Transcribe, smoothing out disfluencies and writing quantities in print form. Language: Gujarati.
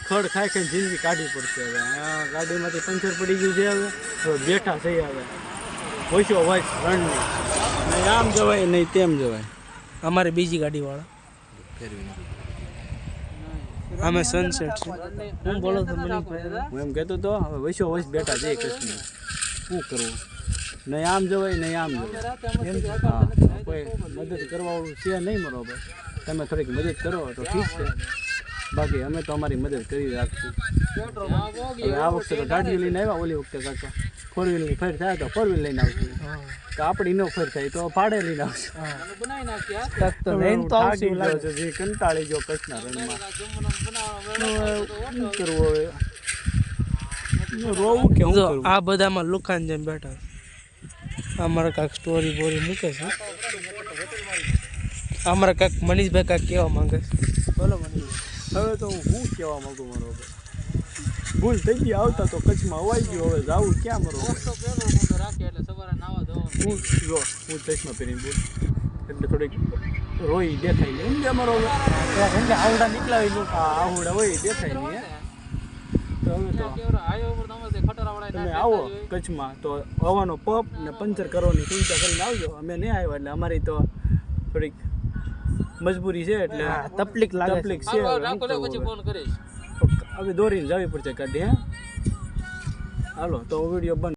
ખડ ખાઈ ખાઈને જિંદગી કાઢવી પડશે હવે ગાડીમાંથી પંચર પડી ગયું છે હવે બેઠા થઈ હવે ઓછો હોય રણની નહીં આમ જવાય નહીં તેમ જવાય અમારે બીજી ગાડીવાળા અમે સનસેટ છે હું બોલો તો મનીષભાઈ હું એમ કહેતો તો હવે વૈસો વૈસ બેઠા છે કચ્છમાં શું કરવું નહીં આમ જવાય નહીં આમ જવાય હા કોઈ મદદ કરવાવાળું છે નહીં મારો ભાઈ તમે થોડીક મદદ કરો તો ઠીક છે બાકી અમે તો અમારી મદદ કરી રાખશું હવે આ વખતે તો ગાડીઓ લઈને આવ્યા ઓલી વખતે કાકા 4 વ્હીલની ફેર થાય તો 4 વ્હીલ લઈને આવશું તો આપણી નો ફેર થાય તો ભાડે લઈને આવશું જે કંટાળી ગયો કચ્છના રણમાં શું કરવું હવે રોવું કે શું કરવું આ બધામાં લુખાન જેમ બેઠા અમારે કાંઈક સ્ટોરી બોરી મૂકે છે અમારે કાંઈક મનીષભાઈ કાંઈક કહેવા માંગે છે બોલો મનીષ હવે તો હું કહેવા માગું મારો ભૂલ થઈ ગઈ આવતા તો કચ્છમાં અવાઈ ગયો હવે જાવું ક્યાં મારો હું ચશ્મા પહેરીને બોલ એટલે થોડીક રોઈ દેખાય ને એમ કે મારો હવે આવડા નીકળાવી આવડા હોય દેખાય નહીં તો હવે તો તમે આવો કચ્છમાં તો હવાનો પંપ ને પંચર કરવાની સુવિધા કરીને આવજો અમે નહીં આવ્યા એટલે અમારી તો થોડીક મજબૂરી છે એટલે તકલીફ છે હવે દોરીને જવી પડશે ગાડી હાલો તો વિડીયો બંધ